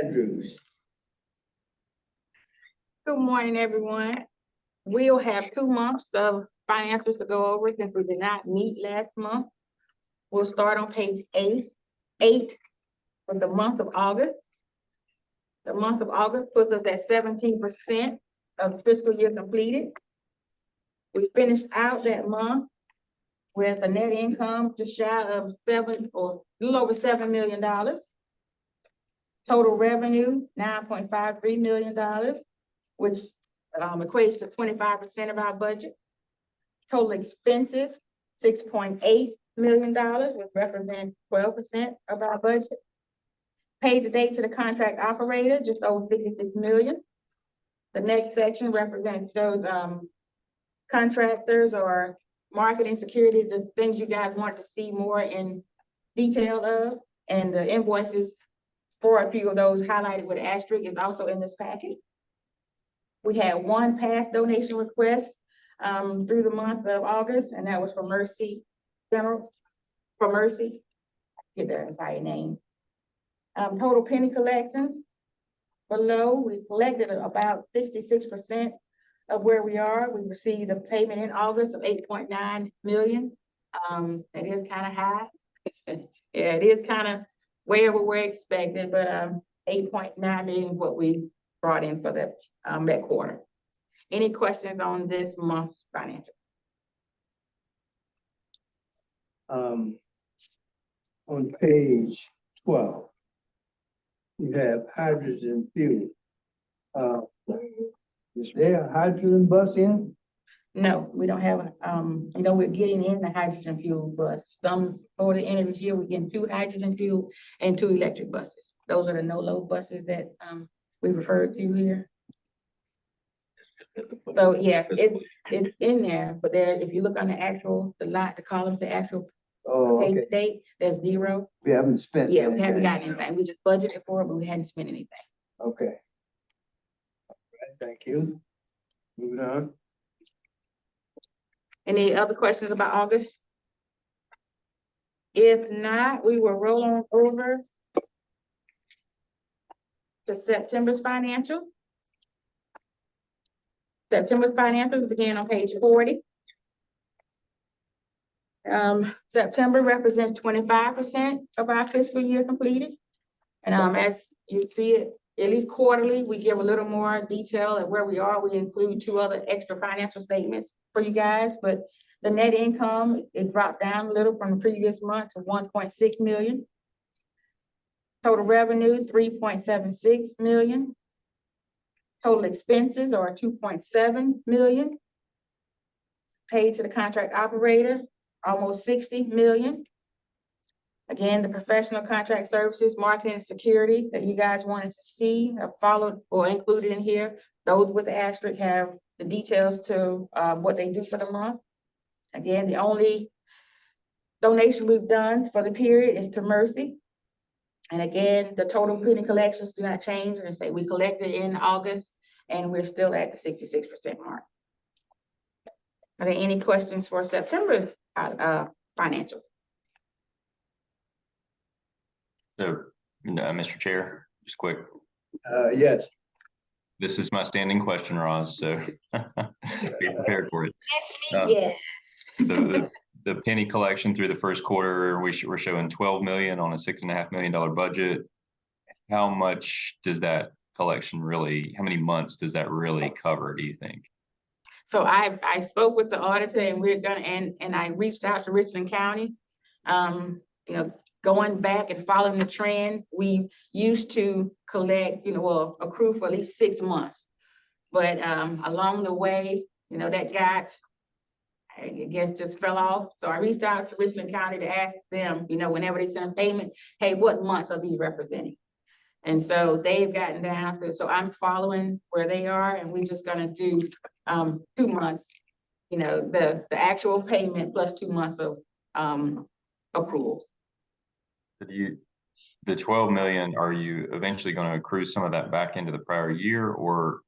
Andrews. Good morning, everyone. We'll have 2 months of financials to go over since we did not meet last month. We'll start on page eight for the month of August. The month of August puts us at 17% of fiscal year completed. We finished out that month with a net income just shy of a little over $7 million. Total revenue, $9.53 million, which equates to 25% of our budget. Total expenses, $6.8 million, which represents 12% of our budget. Paid to date to the contract operator, just over $56 million. The next section represents those contractors or marketing security, the things you guys want to see more in detail of, and the invoices for a few of those highlighted with asterisk is also in this package. We had 1 past donation request through the month of August, and that was for Mercy General, for Mercy. Get their entire name. Total penny collections. Below, we collected about 66% of where we are. We received a payment in August of $8.9 million. It is kind of high. Yeah, it is kind of way over where expected, but $8.9 million is what we brought in for that quarter. Any questions on this month's financial? On page 12, you have hydrogen fuel. Is there a hydrogen bus in? No, we don't have we're getting in the hydrogen fuel bus. For the end of this year, we're getting 2 hydrogen fuel and 2 electric buses. Those are the no-load buses that we referred to here. So yeah, it's in there, but there, if you look on the columns, the actual pay date, there's 0. We haven't spent. Yeah, we haven't gotten anything. We just budgeted for it, but we hadn't spent anything. Okay. All right, thank you. Moving on. Any other questions about August? If not, we will roll on over to September's financial. September's financials begin on page 40. September represents 25% of our fiscal year completed. And as you see it, at least quarterly, we give a little more detail at where we are. We include 2 other extra financial statements for you guys, but the net income is dropped down a little from the previous month to $1.6 million. Total revenue, $3.76 million. Total expenses are $2.7 million. Paid to the contract operator, almost $60 million. Again, the professional contract services, marketing and security that you guys wanted to see are followed or included in here. Those with the asterisk have the details to what they do for the month. Again, the only donation we've done for the period is to Mercy. And again, the total penny collections do not change. And say we collected in August and we're still at the 66% mark. Are there any questions for September's financials? So, Mr. Chair, just quick. Yes. This is my standing question, Roz, so be prepared for it. Yes. The penny collection through the first quarter, we're showing $12 million on a $6.5 million budget. How much does that collection really, how many months does that really cover, do you think? So I spoke with the auditor and we're gonna, and I reached out to Richland County. Going back and following the trend, we used to collect, accrue for at least 6 months. But along the way, that I guess just fell off. So I reached out to Richland County to ask them, whenever they send payment, hey, what months are these representing? And so they've gotten down to, so I'm following where they are, and we're just gonna do 2 months, the actual payment plus 2 months of accrual. The 12 million, are you eventually going to accrue some of that back into the prior year, or?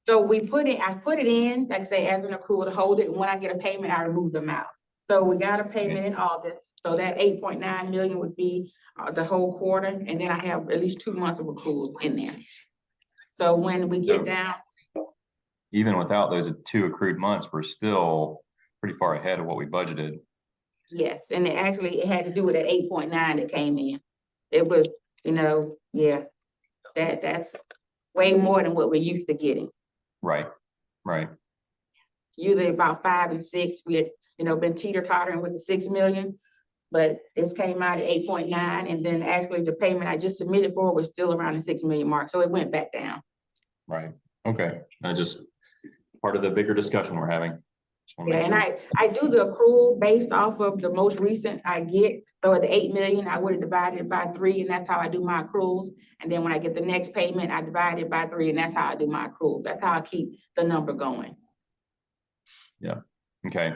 So I put it in, like I say, as an accrual to hold it. And when I get a payment, I remove them out. So I remove them out. So I put it in, like I say, as an accrual to hold it. And when I get a payment, I remove them out. So we put it in, like I say, as an accrual to hold it. And when I get a payment, I remove them out. So we put it in, like I say, as an accrual to hold it. And when I get a payment, I remove them out. So we got a payment in August, so that 8.9 million would be the whole quarter, and then I have at least 2 months of accrual in there. So when we get So- down, Even without those 2 accrued months, we're still pretty far ahead of what we budgeted. yes, and it had to do with that 8.9 that came in. It was, yeah, that's way more than what we're used to getting. Right, right. Usually about 5 and 6, we had, been teeter-tottering with the 6 million. But this came out at 8.9, and then actually the payment I just submitted for was still around the 6 million mark, so it went back down. Right, okay, just part of the bigger discussion we're having. Just wanna Yeah, make and sure. I do the accrual based off of the most recent I get. So at the 8 million, I would have divided it by 3, and that's how I do my accruals. And then when I get the next payment, I divide it by 3, and that's how I do my accruals. That's how I keep the number going. Okay.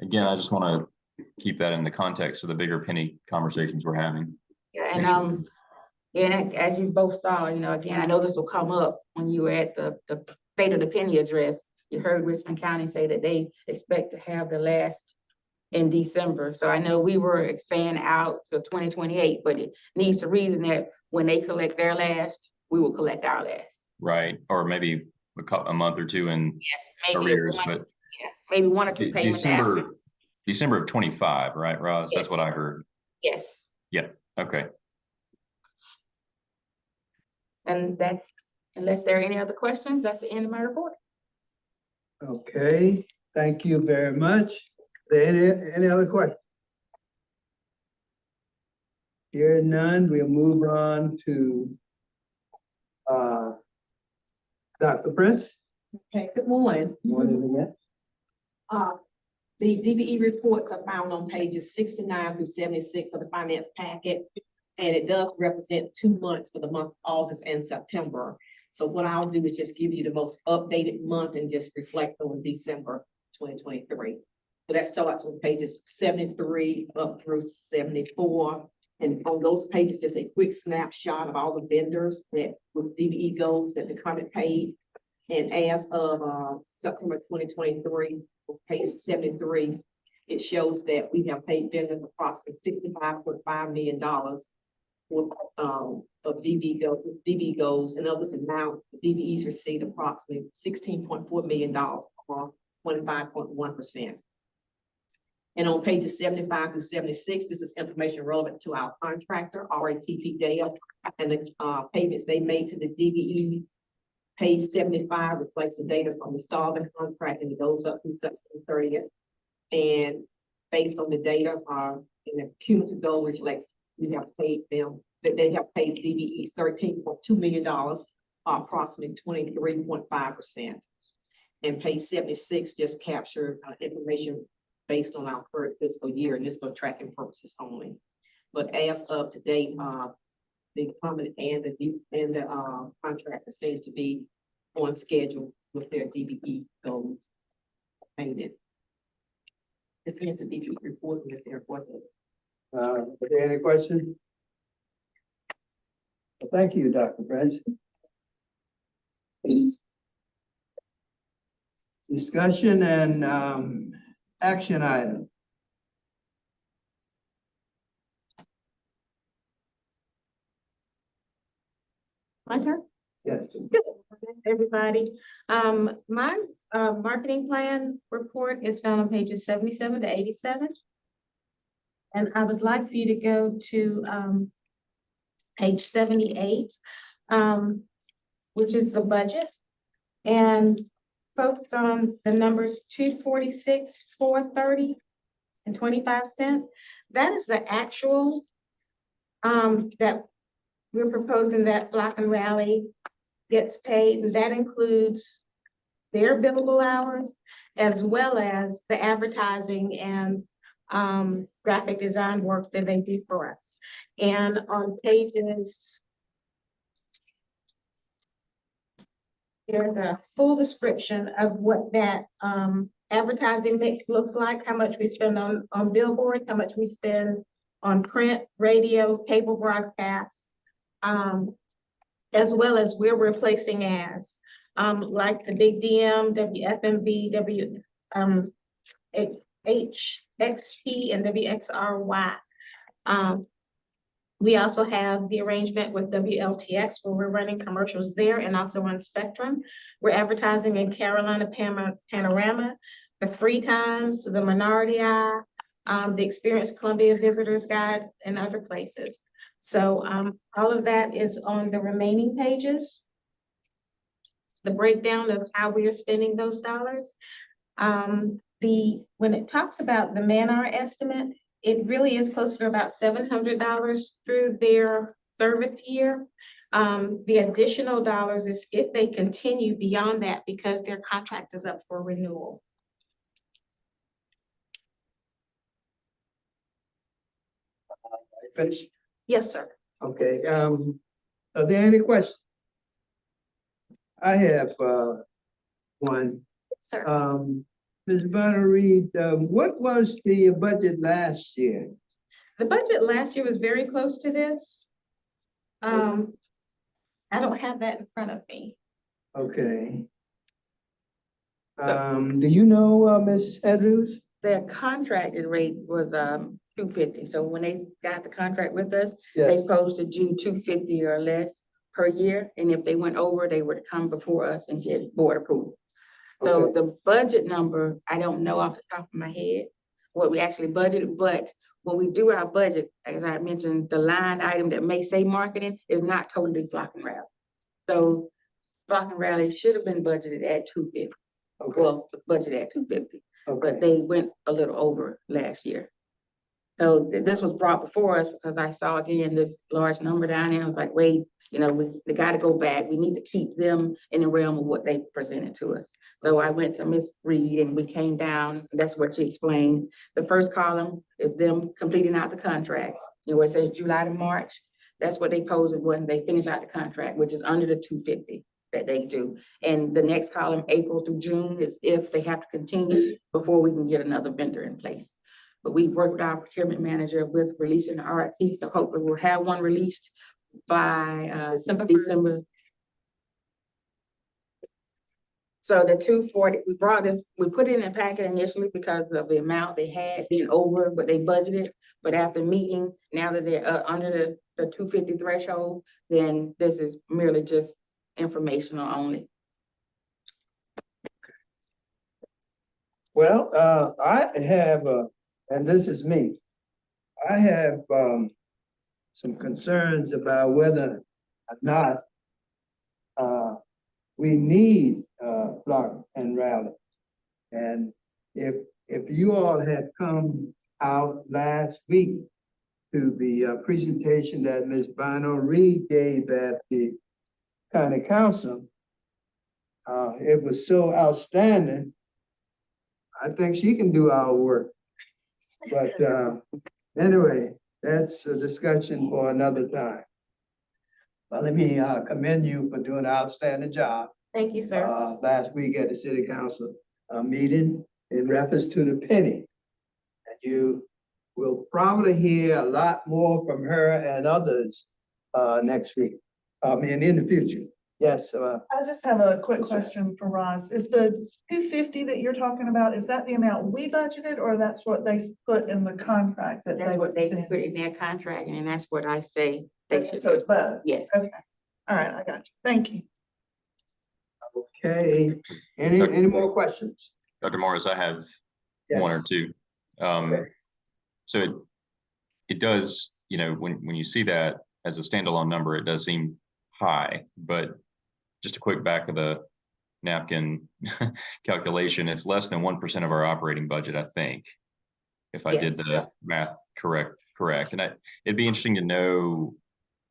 Again, I just want to keep that in the context of the bigger penny conversations we're having. Yeah, and and as you both saw, again, I know this will come up when you were at the State of the Penny address. You heard Richmond County say that they expect to have the last in December. So I know we were saying out to 2028, but it needs to reason that when they collect their last, we will collect our last. Right, or maybe a month or two in Yes, maybe arrears, but maybe 1 or 2 payments after. December of 25, right, Roz? That's Yes. what I heard. Yes, Okay, and that's, unless there are any other questions, that's the end of my report. Okay, thank you very much. Any other questions? Here none, we'll move on to Dr. Prince. Okay, good morning. Morning again. The DBE reports are found on pages 69 through 76 of the finance packet. And it does represent 2 months for the month of August and September. So what I'll do is just give you the most updated month and just reflect on December 2023. So that starts on pages 73 up through 74. And on those pages, just a quick snapshot of all the vendors that with DBE goals that the department paid. And as of September 2023, on page 73, it shows that we have paid vendors approximately $65.5 million of DB goals, and of this amount, DBEs received approximately $16.4 million, or 25.1%. And on pages 75 through 76, this is information relevant to our contractor, RATP Dale, and the payments they made to the DBEs. Page 75 reflects the data from the Starvin contract, and it goes up through September 30th. And based on the data, in the cumulative goal reflects we have paid them, that they have paid DBEs $13.2 million, approximately 23.5%. And page 76 just captures information based on our current fiscal year, and this for tracking purposes only. But as of today, the department and the contractor seems to be on schedule with their DBE goals payment. This is the DBE report, and this is report. Are there any questions? Well, thank you, Dr. Prince. Discussion and action item. My turn. Yes. Everybody, my marketing plan report is found on pages 77 to 87. And I would like for you to go to page 78, which is the budget, and focus on the numbers 246, 430, and 25 cents. That is the actual that we're proposing that Flock and Rally gets paid, and that includes their billable hours as well as the advertising and graphic design work that they do for us. And on pages, there's a full description of what that advertising mix looks like, how much we spend on billboard, how much we spend on print, radio, cable broadcasts, as well as we're replacing ads, like the Big DM, WFMV, WXT and WXRY. We also have the arrangement with WLTX where we're running commercials there and also on Spectrum. We're advertising in Carolina Panorama, the Free Times, the Minority Eye, the Experience Columbia Visitors Guide, and other places. So all of that is on the remaining pages. The breakdown of how we are spending those dollars. When it talks about the man-hour estimate, it really is closer to about $700 through their service year. The additional dollars is if they continue beyond that because their contract is up for renewal. Finish? Yes, sir. Okay, are there any questions? I have, one. Sir. Ms. Bonner Reed, what was the budget last year? The budget last year was very close to this. I don't have that in front of me. Okay. So- Do you know, Ms. Andrews? Their contracted rate was $250. So when they got the contract with us, they Yes, supposed to do $250 or less per year. And if they went over, they would come before us and get board approval. So okay, the budget number, I don't know off the top of my head what we actually budgeted, but when we do our budget, as I mentioned, the line item that may say marketing is not totally Flock and Rally. So Flock and Rally should have been budgeted at $250. okay, Well, budgeted at $250, okay, but they went a little over last year. So this was brought before us because I saw again this large number down there. I was like, wait, we got to go back. We need to keep them in the realm of what they presented to us. So I went to Ms. Reed and we came down. That's what she explained. The first column is them completing out the contract. Where it says July to March, that's what they posted when they finish out the contract, which is under the $250 that they do. And the next column, April through June, is if they have to continue before we can get another vendor in place. But we worked with our procurement manager with releasing the RFP, so hopefully we'll have one released by December 1st. December. So the 240, we put it in a packet initially because of the amount they had being over what they budgeted. But after meeting, now that they're under the 250 threshold, then this is merely just informational only. well, I have, and this is me. I have, some concerns about whether or not, we need, Flock and Rally. And if you all had come out last week to the presentation that Ms. Bonner Reed gave at the county council, it was so outstanding. I think she can do our work. But anyway, that's a discussion for another time. Well, let me commend you for doing an outstanding job Thank you, sir. last week at the city council meeting in reference to the penny. And you will probably hear a lot more from her and others next week, and in the future. Yes, I just have a quick Yes, sir. question for Roz. Is the 250 that you're talking about, is that the amount we budgeted or that's what they put in the contract that That's they what would they spend? put in their contract, and that's what I say they Okay, should so it's do. both. Yes. Okay. All right, I got you. Thank you. okay. Any more questions? Dr. Morris, I have one or Yes. two. Okay. So it does, when you see that as a standalone number, it does seem high, but just a quick back of the napkin calculation, it's less than 1% of our operating budget, I think. If I did Yes. the math correct. And it'd be interesting to know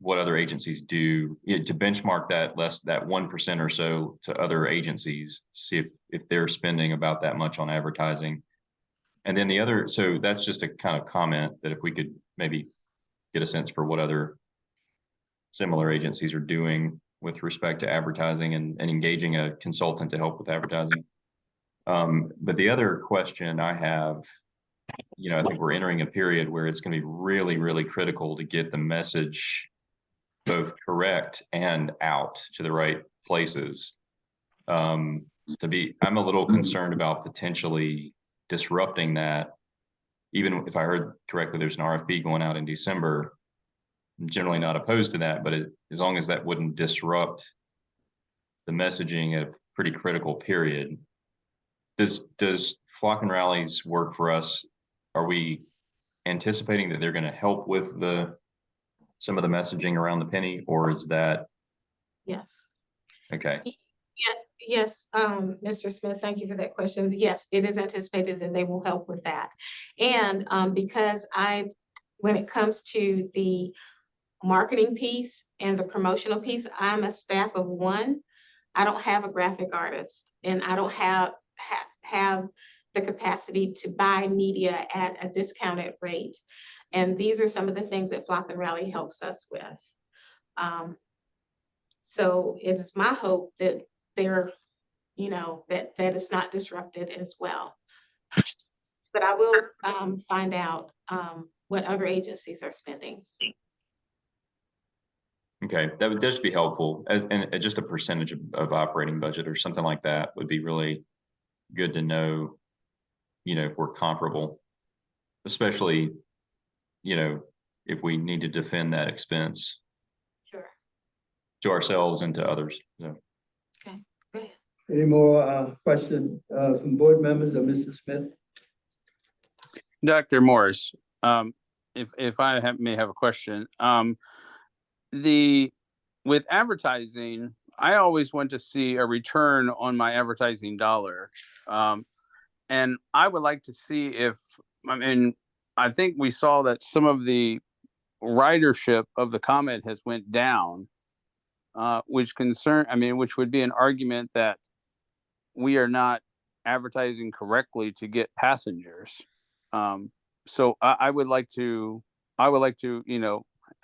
what other agencies do, to benchmark that 1% or so to other agencies, see if they're spending about that much on advertising. And then the other, so that's just a kind of comment that if we could maybe get a sense for what other similar agencies are doing with respect to advertising and engaging a consultant to help with advertising. But the other question I have, I think we're entering a period where it's going to be really, really critical to get the message both correct and out to the right places. I'm a little concerned about potentially disrupting that, even if I heard correctly, there's an RFP going out in December. I'm generally not opposed to that, but as long as that wouldn't disrupt the messaging at a pretty critical period. Does flock and rallies work for us? Are we anticipating that they're going to help with some of the messaging around the penny, or is that Yes. okay? Yes, Mr. Smith, thank you for that question. Yes, it is anticipated that they will help with that. And because when it comes to the marketing piece and the promotional piece, I'm a staff of one. I don't have a graphic artist, and I don't have the capacity to buy media at a discounted rate. And these are some of the things that Flock and Rally helps us with. So it is my hope that they're, that it's not disrupted as well. But I will find out what other agencies are spending. Okay, that would just be helpful, and just a percentage of operating budget or something like that would be really good to know, if we're comparable, especially, if we need to defend that expense Sure. to ourselves and to others. So. Okay, go ahead. Any more questions from board members or Mr. Smith? Dr. Morris, if I may have a question, with advertising, I always want to see a return on my advertising dollar. And I would like to see I think we saw that some of the ridership of the comment has went down, which would be an argument that we are not advertising correctly to get passengers. So I would like to,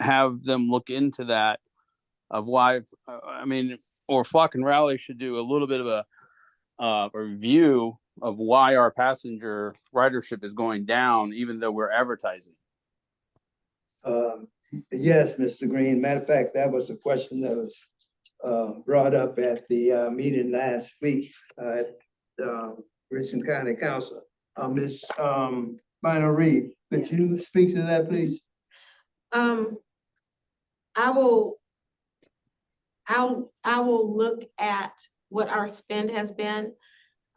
have them look into that, of why, or Flock and Rally should do a little bit of a review of why our passenger ridership is going down, even though we're advertising. Yes, Mr. Green. Matter of fact, that was a question that was brought up at the meeting last week at Richland County Council. Ms. Minor Reed, could you speak to that, please? I will look at what our spend has been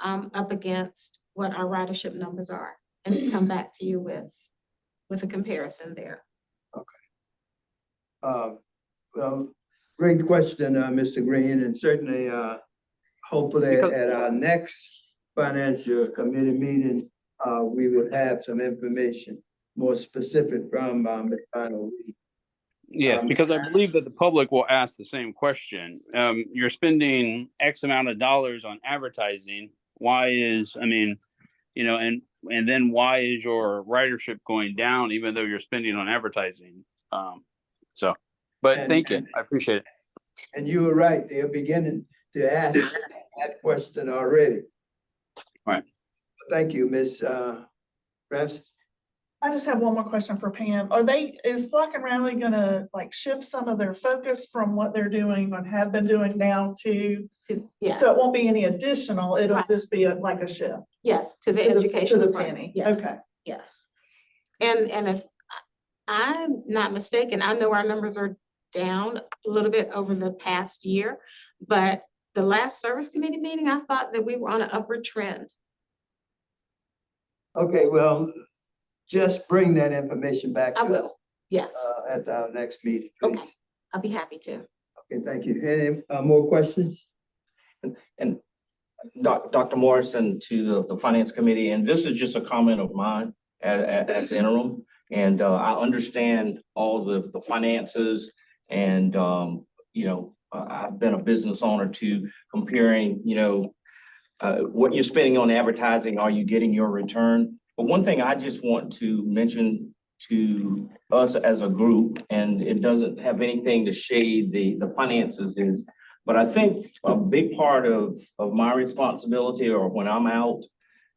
up against what our ridership numbers are, and come back to you with a comparison there. Well, great question, Mr. Green, and certainly hopefully at our next financial committee meeting, we will have some information more specific from Ms. Minor Reed. Yes, because I believe that the public will ask the same question. You're spending X amount of dollars on advertising. Why is, and then why is your ridership going down even though you're spending on advertising? Thank you. I appreciate it. And you were right. They're beginning to ask that question already. Right. Thank you, Ms. Ramsey. I just have one more question for Pam. Is Flock and Rally gonna shift some of their focus from what they're doing and have been doing now to, Yes, so it won't be any additional, it'll Right. just be a shift? yes, to the To education. the department. penny, Yes, okay. yes. And if I'm not mistaken, I know our numbers are down a little bit over the past year, but the last service committee meeting, I thought that we were on an upward trend. Okay, well, just bring that information back. I to will, us, yes. at our next meeting, please. Okay, I'll be happy to. Okay, thank you. Any more questions? And Dr. Morrison to the Finance Committee, and this is just a comment of mine as interim. And I understand all the finances and, I've been a business owner too, comparing, what you're spending on advertising, are you getting your return? But one thing I just want to mention to us as a group, and it doesn't have anything to shade the finances is, but I think a big part of my responsibility, or when I'm out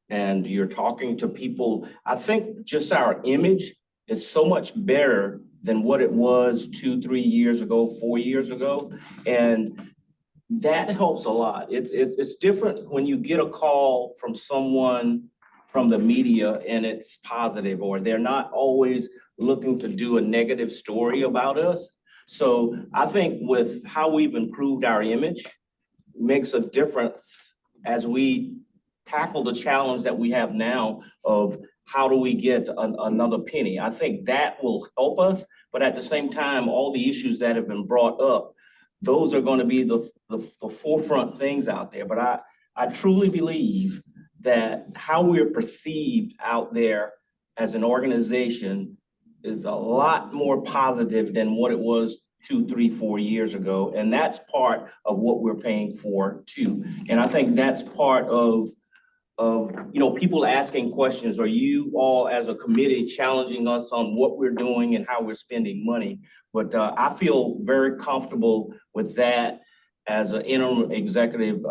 and you're talking to people, I think just our image is so much better than what it was 2, 3 years ago, 4 years ago. And that helps a lot. It's different when you get a call from someone from the media and it's positive, or they're not always looking to do a negative story about us. So I think with how we've improved our image makes a difference as we tackle the challenge that we have now of how do we get another penny? I think that will help us, but at the same time, all the issues that have been brought up, those are going to be the forefront things out there. But I truly believe that how we're perceived out there as an organization is a lot more positive than what it was 2, 3, 4 years ago. And that's part of what we're paying for too. And I think that's part of people asking questions. Are you all as a committee challenging us on what we're doing and how we're spending money? But I feel very comfortable with that as an interim executive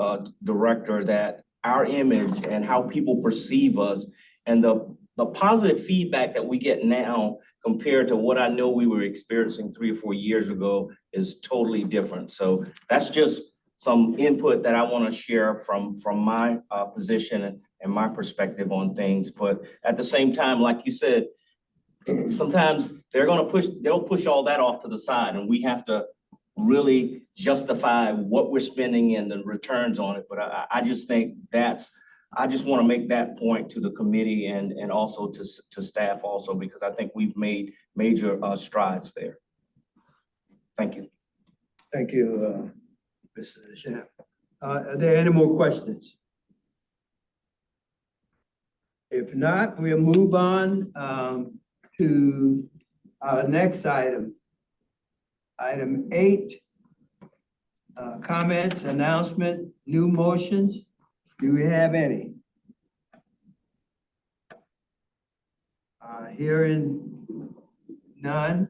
director, that our image and how people perceive us and the positive feedback that we get now compared to what I know we were experiencing 3 or 4 years ago is totally different. So that's just some input that I want to share from my position and my perspective on things. But at the same time, like you said, sometimes they'll push all that off to the side, and we have to really justify what we're spending and the returns on it. But I just think I just want to make that point to the committee and also to staff also, because I think we've made major strides there. Thank you. Thank you, Mr. Shamp. Are there any more questions? If not, we'll move on to our next item. Item 8, comments, announcement, new motions. Do we have any? Hearing none,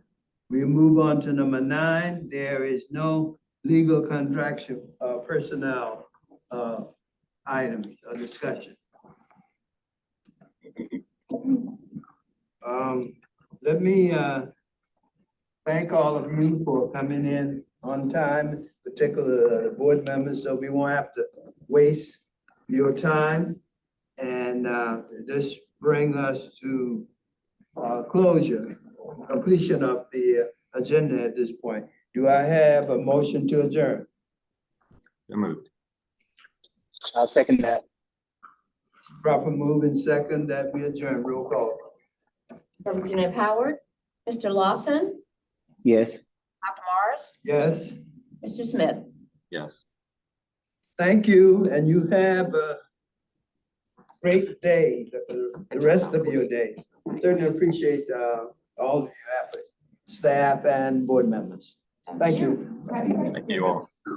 we move on to number 9. There is no legal contraction, personnel items or discussion. Let me thank all of you for coming in on time, particularly the board members, so we won't have to waste your time. And this brings us to completion of the agenda at this point. Do I have a motion to adjourn? So moved. I'll second that. Proper move and second that we adjourn. Roll call. Representative Howard, Mr. Lawson, Yes. Dr. Morris, Yes, Mr. Smith. Yes. thank you, and you have a great day, the rest of your day. Certainly appreciate all of your effort, staff and board members. Thank you. Thank you all.